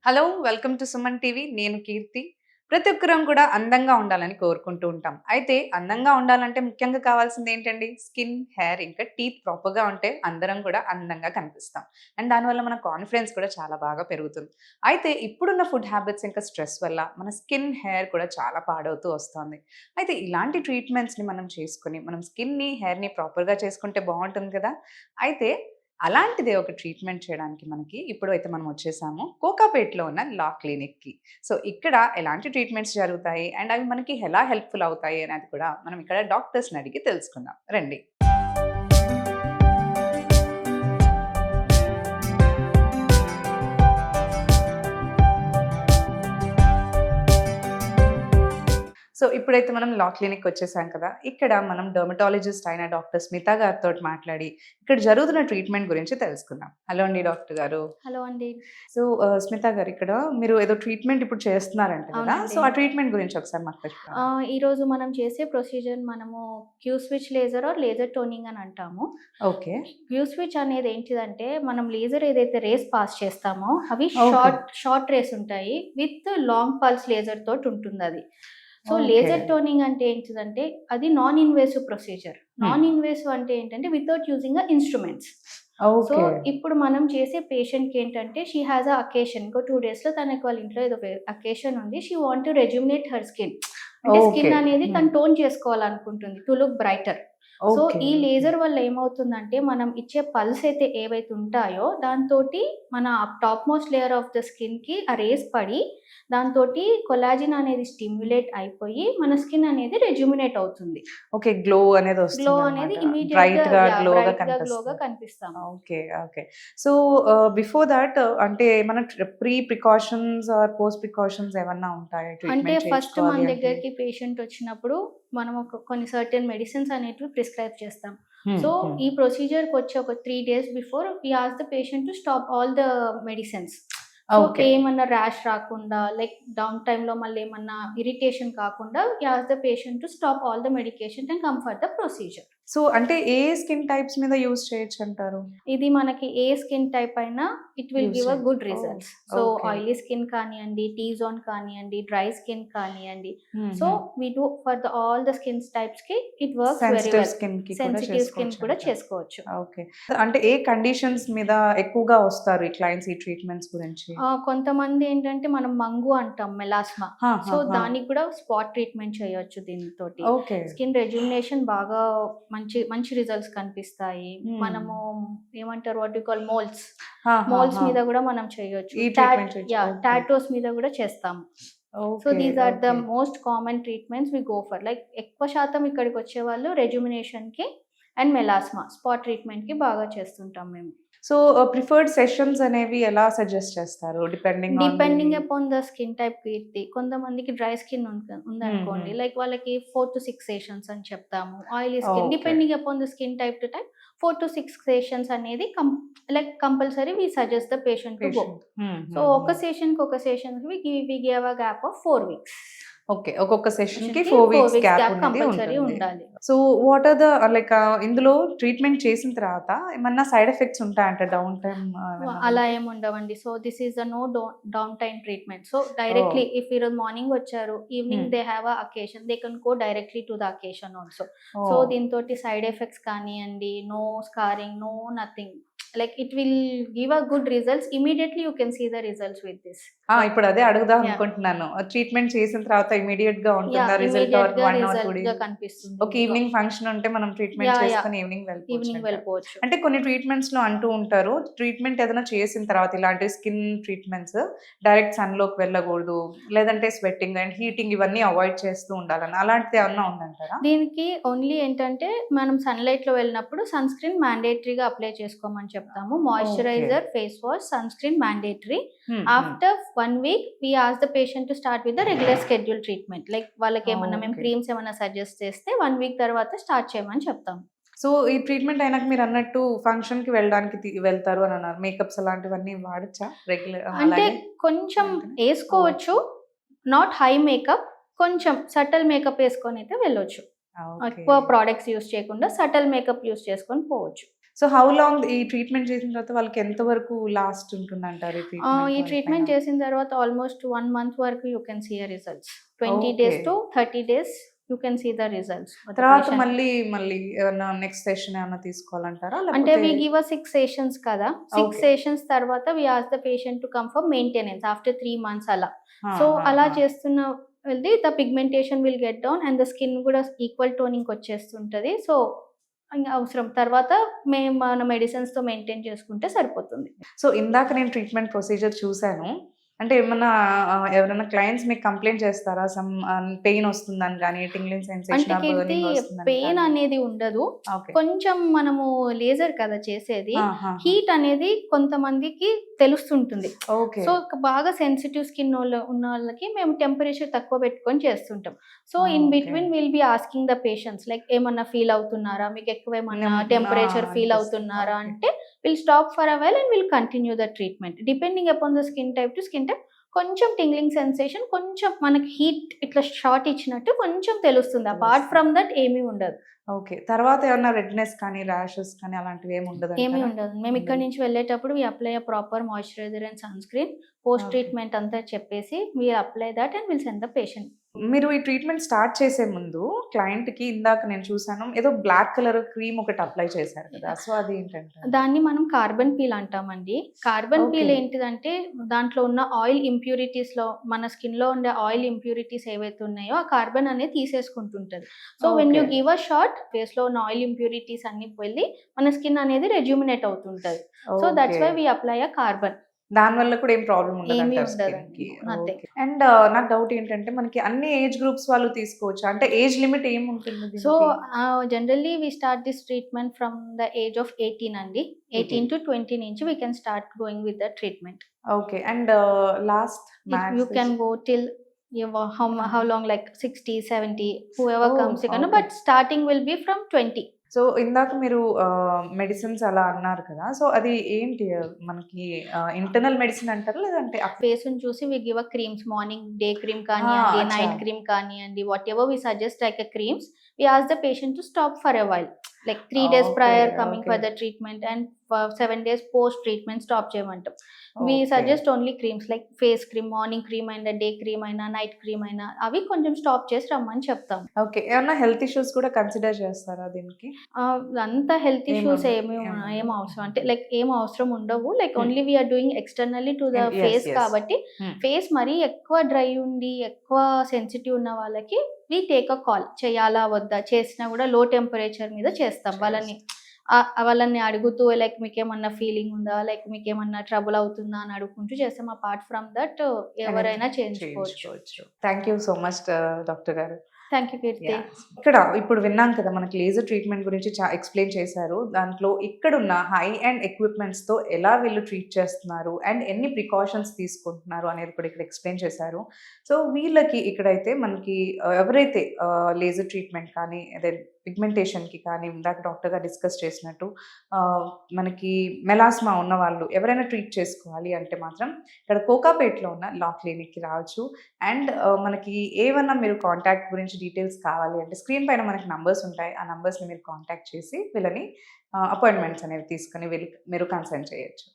Hello! Welcome to Suman TV. నేను కీర్తి. ప్రతి ఒక్కరం కూడా అందంగా ఉండాలని కోరుకుంటూ ఉంటాం. అయితే అందంగా ఉండాలంటే ముఖ్యంగా కావాల్సింది ఏంటండి? స్కిన్, హెయిర్ ఇంకా టీత్ ప్రాపర్‌గా ఉంటే అందరం కూడా అందంగా కనిపిస్తాం. అండ్ దానివల్ల మన కాన్ఫిడెన్స్ కూడా చాలా బాగా పెరుగుతుంది. అయితే ఇప్పుడున్న ఫుడ్ హ్యాబిట్స్ ఇంకా స్ట్రెస్ వల్ల మన స్కిన్, హెయిర్ కూడా చాలా పాడవుతూ వస్తోంది. అయితే ఇలాంటి ట్రీట్మెంట్స్‌ని మనం చేసుకొని మనం స్కిన్‌ని, హెయిర్‌ని ప్రాపర్‌గా చేసుకుంటే బావుంటుంది కదా! అయితే అలాంటిదే ఒక ట్రీట్మెంట్ చేయడానికి ఇప్పుడైతే మనం వచ్చేసాము కోకాపేట్‌లో ఉన్న లా క్లినిక్‌కి. సో, ఇక్కడ ఎలాంటి ట్రీట్మెంట్స్ జరుగుతాయి? అండ్ అవి మనకి ఎలా హెల్ప్‌ఫుల్ అవుతాయి అనేది కూడా మనం ఇక్కడ డాక్టర్స్‌ని అడిగి తెలుసుకుందాం. రండి. సో, ఇప్పుడైతే మనం లా క్లినిక్‌కొచ్చేసాం కదా! ఇక్కడ మనం డెర్మటాలజిస్ట్ అయిన డాక్టర్ స్మిత గారితోటి మాట్లాడి, ఇక్కడ జరుగుతున్న ట్రీట్మెంట్ గురించి తెలుసుకుందాం. హలో అండి డాక్టర్ గారు. హలో అండి. సో, స్మిత గారు ఇక్కడ మీరు ఏదో ట్రీట్మెంట్ ఇప్పుడు చేస్తున్నారంట కదా! సో, అవునండి. ఆ ట్రీట్మెంట్ గురించి ఒకసారి మాకు చెప్పండి. ఈరోజు మనం చేసే ప్రొసీజర్ మనము Q switch laser or laser toning అని అంటాము. ఓకే. క్యూ స్విచ్ అనేది ఏంటిదంటే, మనం లేజర్ ఏదైతే రేస్ పాస్ చేస్తామో, అవి ఓకే. షార్ట్ రేస్ ఉంటాయి. విత్ లాంగ్ పల్స్ లేజర్ తోటి ఉంటుందది. So, okay. లేజర్ టోనింగ్ అంటే ఏంటిదంటే, అది నాన్ ఇన్వేసివ్ ప్రొసీజర్. హ్మ్. నాన్ ఇన్వేసివ్ అంటే ఏంటంటే, without using instruments. So, okay. ఇప్పుడు మనం చేసే పేషెంట్‌కి ఏంటంటే, షీ హాస్ అకేషన్. ఇంకో 2 డేస్‌లో తనకి వాళ్ళ ఇంట్లో ఏదో అకేషన్ ఉంది. She want to rejuvenate her skin. అంటే ఓకే. స్కిన్ అనేది హ్మ్. తను టోన్ చేసుకోవాలనుకుంటుంది. To look brighter. So, okay. ఈ ఓకే. లేజర్ వల్ల ఏమవుతుందంటే, మనం ఇచ్చే పల్స్ అయితే ఏవైతే ఉంటాయో, దాంతోటి మన top most layer of the స్కిన్‌కి ఆ రేస్ పడి, దాంతోటి కొలాజిన్ అనేది స్టిమ్యులేట్ అయిపోయి, మన స్కిన్ అనేది రెజ్యుమినేట్ అవుతుంది. ఓకే. గ్లో గ్లో అనేదొస్తుందనమాట. అనేది ఇమ్మీడియేట్‌గా బ్రైట్‌గా, గ్లోగా బ్రైట్‌గా కనిపిస్తది. కనిపిస్తాము. Okay. Okay. So, before that అంటే ఏమన్నా ప్రికాషన్స్ ఆర్ పోస్ట్ ప్రికాషన్స్ ఏమన్నా ఉంటాయా? అంటే ట్రీట్మెంట్ ఫస్ట్ మన చేయించుకోవాలి అంటే? దగ్గరికి పేషెంట్ వచ్చినప్పుడు మనం కొన్ని సర్టెన్ మెడిసిన్స్ అనేటివి ప్రిస్క్రైబ్ చేస్తాం. హ్మ్. సో, హ్మ్. ఈ ప్రొసీజర్‌కి వచ్చి ఒక 3 days before we ask the patient to stop all the medicines. So, okay. ఏమన్నా ర్యాష్ రాకుండా లైక్ డౌన్ టైమ్‌లో మళ్ళీ ఏమన్నా ఇరిటేషన్ కాకుండా we ask the patient to stop all the medication and come for the procedure. So, అంటే ఏ skin types మీద use చేయొచ్చంటారు? ఇది మనకి ఏ స్కిన్ టైప్ అయినా it will use give a చేయొచ్చు. Good oh! Results. So, okay. Oily skin కానియండి, టీ జోన్ కానియండి, డ్రై స్కిన్ కానియండి. సో, హుహు. We do for all the skins టైప్స్‌కి it works very sensitive well. స్కిన్‌కి కూడా సెన్సిటివ్ స్కిన్ కూడా చేసుకోవచ్చంటారు. చేసుకోవచ్చు. ఓకే. అంటే ఏ కండిషన్స్ మీద ఎక్కువగా వస్తారు ఈ క్లయింట్స్ ఈ ట్రీట్మెంట్స్ గురించి? కొంతమంది ఏంటంటే మనం మంగు అంటాం మెలాస్మా. హా! సో, హా! హా! దానికి కూడా స్పాట్ ట్రీట్మెంట్ చేయొచ్చు దీనితోటి. ఓకే. స్కిన్ రెజ్యుమినేషన్ బాగా మంచి మంచి రిజల్ట్స్ కనిపిస్తాయి. హ్మ్. మనము ఏమంటారు వాట్ యూ కాల్ మోల్స్. హా! హా! మోల్స్ హా! మీద గూడా మనం చేయొచ్చు. ఈ ట్రీట్మెంట్ చేయొచ్చు. ఓకే. టాటూస్ మీద గూడా చేస్తాము. So, okay. These are the okay. Most common treatments we go for. Like ఎక్కువ శాతం ఇక్కడికొచ్చేవాళ్ళు రెజ్యుమినేషన్‌కి అండ్ మెలాస్మా స్పాట్ ట్రీట్మెంట్‌కి బాగా చేస్తుంటాం మేము. సో, ప్రిఫర్డ్ సెషన్స్ అనేవి ఎలా సజెస్ట్ చేస్తారు? Depending on the depending upon the skin type Keerthi. కొంతమందికి డ్రై స్కిన్ హ్మ్. హ్మ్. ఉందనుకోండి. లైక్ వాళ్ళకి 4-6 సెషన్స్ అని చెప్తాము. Oily skin okay. Depending upon the skin type to type 4-6 sessions అనేది compulsory we suggest the patient to go. Patient. Hmm. So, hmm. ఒక hmm. సెషన్‌కి ఒక సెషన్‌కి we give a gap of 4 weeks. Okay. ఒక్కొక్క సెషన్‌కి సెషన్‌కి 4 4 వీక్స్ వీక్స్ గ్యాప్ గ్యాప్ అనేది compulsory ఉంటుంది. ఉండాలి. సో, వాట్ ఆర్ ద ఇందులో ట్రీట్మెంట్ చేసిన తర్వాత ఏమన్నా సైడ్ ఎఫెక్ట్స్ ఉంటాయంట డౌన్ టైమ్ ఏమన్నా అలా మనకి? ఏముండవండి. So, this is the no down time treatment. So, oh! Directly if ఈరోజు మార్నింగ్ వచ్చారు, hmm. Evening they have a occasion, they can go directly to the occasion also. So, oh! దీనితోటి side effects కానియండి, no scarring, no nothing. Like it will give a good results. Immediately you can see the results with this. Like ఇప్పుడు అదే అడుగుదాం yeah! అనుకుంటున్నాను. Treatment చేసిన తర్వాత ఇమ్మీడియేట్‌గా ఉంటుందా రిజల్ట్ ఆర్ ఇమ్మీడియేట్‌గా 1 ఆర్ 2 రిజల్ట్‌గా డేస్? కనిపిస్తుంది ఒక మీకు. ఈవినింగ్ ఫంక్షన్ ఉంటే మనం ట్రీట్మెంట్ యాహ్! చేసుకొని ఈవినింగ్ ఈవినింగ్ వెళ్ళిపోవచ్చంటారు. వెళ్ళిపోవచ్చు. అంటే కొన్ని ట్రీట్మెంట్స్‌లో అంటూ ఉంటారు. ట్రీట్మెంట్ ఏదైనా చేసిన తర్వాత ఇలాంటి స్కిన్ ట్రీట్మెంట్స్ డైరెక్ట్ సన్‌లోకి వెళ్ళకూడదు. లేదంటే స్వెట్టింగ్ అండ్ హీటింగ్ ఇవన్నీ అవాయిడ్ చేస్తూ ఉండాలని. అలాంటిది ఏమన్నా ఉందంటారా? దీనికి ఓన్లీ ఏంటంటే, మనం సన్‌లైట్‌లో వెళ్ళినప్పుడు సన్ స్క్రీన్ మ్యాండేటరీగా అప్లై చేసుకోమని చెప్తాము. Okay. Moisturiser, face wash, sunscreen mandatory. Hmm. Hmm. After 1 week we ask the patient to start with the regular schedule treatment. Like వాళ్ళకేమన్నా మేము ఓకే. క్రీమ్స్ ఏమన్నా సజెస్ట్ చేస్తే 1 వీక్ తర్వాత స్టార్ట్ చేయమని చెప్తాము. So, ఈ ట్రీట్మెంట్ అయినాక మీరన్నట్టు ఫంక్షన్‌కి వెళ్ళడానికి వెళ్తారు అని అన్నారు. మేకప్స్ అలాంటివన్నీ వాడొచ్చా? అంటే అలాగే కొంచెం వెంటనే? ఓహ్! ఏసుకోవచ్చు. Not high makeup. కొంచెం సటిల్ మేకప్ ఏసుకొనైతే వెళ్ళొచ్చు. ఓకే. ఎక్కువ ప్రొడక్ట్స్ యూజ్ చేయకుండా సటిల్ మేకప్ యూజ్ చేసుకొని పోవచ్చు. సో హౌ లాంగ్ ఈ ట్రీట్మెంట్ చేసిన తర్వాత వాళ్ళకి ఎంత వరకు లాస్ట్ ఉంటుందంటారు ఈ ట్రీట్మెంట్ ఈ వాళ్ళ ట్రీట్మెంట్ పైన? చేసిన తర్వాత ఆల్మోస్ట్ 1 మంత్ వరకు you can see results. 20 okay. Days to 30 days you can see the results for the తర్వాత పేషెంట్. మళ్ళీ ఏమన్నా నెక్స్ట్ సెషన్ ఏమన్నా తీసుకోవాలంటారా? అంటే లేకపోతే వి గివ్ 6 సెషన్స్ కదా! 6 ఓకే. సెషన్స్ తర్వాత we ask the patient to come for maintenance after 3 months అలా. ఆ! సో ఆ! అలా ఆ! చేస్తున్న వెళ్తే the pigmentation will get down and the skin కూడా ఈక్వల్ టోనింగ్ వచ్చేస్తుంటది. సో ఇంగ అవసరం తర్వాత మేము మన మెడిసిన్స్‌తో మెయింటైన్ చేసుకుంటే సరిపోతుంది. సో ఇందాక నేను ట్రీట్మెంట్ ప్రొసీజర్ చూసాను. అంటే ఏమన్నా ఎవరైనా క్లయింట్స్ మీకు కంప్లెయింట్ చేస్తారా? పెయిన్ వస్తుందని గాని, టింగ్లింగ్ అంటే సెన్సేషన్ ఆర్ కీర్తి బర్నింగ్ వస్తుందని పెయిన్ కానీ? అనేది ఉండదు. ఓకే. కొంచెం మనము లేజర్ కదా చేసేది. ఆహాహా! హీట్ అనేది కొంతమందికి తెలుస్తుంటుంది. ఓకే. సో, బాగా సెన్సిటివ్ స్కిన్ ఉన్నోళ్ళకి మేము టెంపరేచర్ తక్కువ పెట్టుకొని చేస్తుంటాం. So, in okay. Between will be asking the patients like ఏమన్నా ఫీల్ అవుతున్నారా? మీకు ఎక్కువ ఏమన్నా టెంపరేచర్ ఫీల్ అనిపిస్తుంది. అవుతున్నారా? ఓకే. అంటే will stop for a while and will continue the treatment. Depending upon the skin type to skin type కొంచెం tingling sensation కొంచెం మనకి హీట్ ఇట్లా షార్ట్ ఇచ్చినట్టు కొంచెం తెలుస్తుంది. అపార్ట్ తెలుస్తుంది. ఫ్రమ్ దట్ ఏమీ ఉండదు. ఓకే. తర్వాత ఏమన్నా రెడ్‌నెస్ కానీ, ర్యాషెస్ కానీ అలాంటివి ఏమి ఏమీ ఉండదంటారా? ఉండదు. మేము ఇక్కడి ఉండదు. నుంచి వెళ్ళేటప్పుడు we apply a proper moisturiser and sunscreen. Post okay. Treatment అంతా చెప్పేసి we apply that and will send the patient. మీరు ఈ ట్రీట్మెంట్ స్టార్ట్ చేసే ముందు క్లయింట్‌కి ఇందాక నేను చూసాను ఏదో బ్లాక్ కలర్ క్రీమ్ ఒకటి అప్లై చేశారు కదా! సో అదేంటంటారు? దాన్ని మనం కార్బన్ పీల్ అంటామండి. Carbon okay. పీల్ ఏంటిదంటే దాంట్లో ఉన్న ఆయిల్ ఇంప్యూరిటీస్‌లో మన స్కిన్‌లో ఉండే ఆయిల్ ఇంప్యూరిటీస్ ఏవైతే ఉన్నాయో ఆ కార్బన్ అనేది తీసేసుకుంటుంటది. So, when okay. You give a shot ఫేస్‌లో ఉన్న ఆయిల్ ఇంప్యూరిటీస్ అన్నీ వెళ్ళి మన స్కిన్ అనేది రెజ్యూమినేట్ అవుతుంటది. So, that's okay. Why we apply a carbon. దానివల్ల కూడా ఏం ప్రాబ్లమ్ ఏమీ ఉండదంటారు ఉండదండి. స్కిన్‌కి. నథింగ్. ఓకే. అండ్ నాకు డౌట్ ఏంటంటే మనకి అన్ని ఏజ్ గ్రూప్స్ వాళ్ళు తీసుకోవచ్చా? అంటే ఏజ్ లిమిట్ ఏముంటుంది సో, దీనికి? Generally we start this treatment from the age of 18 అండి. 18. 18-20 నుంచి we can start going with the treatment. Okay. And last You max can go till how long, like 60, 70, whoever oh! comes, you can know, okay. but starting will be from 20. So ఇందాక మీరు medicines అలా అన్నారు కదా! So అది ఏంటి మనకి internal medicine అంటారా? లేదంటే ఫేస్‌ని చూసి we give a creams. Morning day cream ఆ! కానియండి, అచ్చా! నైట్ క్రీమ్ కానియండి, whatever we suggest like a creams, we ask the patient to stop for a while. Like 3 days okay. prior coming okay. for the treatment and for 7 days post treatment stop చేయమంటాం. We okay. Suggest only creams like face cream, morning cream అయినా, day cream అయినా, night cream అయినా అవి కొంచెం stop చేసి రమ్మని చెప్తాం. Okay. ఏమన్నా హెల్త్ ఇష్యూస్ కూడా కన్సిడర్ చేస్తారా దీనికి? అంత హెల్త్ ఇష్యూస్ ఏముండదు. ఏం అవసరం అంటే లైక్ ఏం అవసరం ఉండవు. Like hmm. Only we are doing externally to the yes. Face yes. కాబట్టి హ్మ్. ఫేస్ మరీ ఎక్కువ డ్రై ఉండి, ఎక్కువ సెన్సిటివ్ ఉన్న వాళ్ళకి వి టేక్ అ కాల్. చేయాలా వద్దా? చేసినా కూడా లో టెంపరేచర్ మీద చేస్తాం. వాళ్ళని అడుగుతూ లైక్ మీకేమన్నా ఫీలింగ్ ఉందా? లైక్ మీకేమన్నా ట్రబుల్ అవుతుందా? అని అడుక్కుంటూ చేస్తాం. అపార్ట్ ఫ్రమ్ దట్ ఎవరైనా చేయించుకోవచ్చు. చేయించుకోవచ్చు. Thank you so much doctor గారు. Thank you Keerthi. యాహ్! ఇక్కడ ఇప్పుడు విన్నాం కదా! మనకి లేజర్ ట్రీట్మెంట్ గురించి ఎక్స్‌ప్లెయిన్ చేశారు. దాంట్లో ఇక్కడున్న హై ఎండ్ ఎక్విప్‌మెంట్స్‌తో ఎలా వీళ్ళు ట్రీట్ చేస్తున్నారు అండ్ ఎన్ని ప్రికాషన్స్ తీసుకుంటున్నారు అనేది కూడా ఇక్కడ ఎక్స్‌ప్లెయిన్ చేశారు. సో, వీళ్ళకి ఇక్కడైతే మనకి ఎవరైతే లేజర్ ట్రీట్మెంట్ కానీ అదే పిగ్మెంటేషన్‌కి కానీ ఇందాక డాక్టర్ గారు డిస్కస్ చేసినట్టు మనకి మెలాస్మా ఉన్నవాళ్ళు ఎవరైనా ట్రీట్ చేసుకోవాలి అంటే మాత్రం ఇక్కడ కోకాపేట్‌లో ఉన్న లా క్లినిక్‌కి రావచ్చు. అండ్ మనకి ఏవన్నా మీరు కాంటాక్ట్ గురించి డీటెయిల్స్ కావాలి అంటే స్క్రీన్ పైన మనకి నంబర్స్ ఉంటాయి. ఆ నంబర్స్‌ని మీరు కాంటాక్ట్ చేసి వీళ్ళని అపాయింట్మెంట్స్ అనేవి తీసుకొని మీరు కన్సల్ట్ చేయొచ్చు.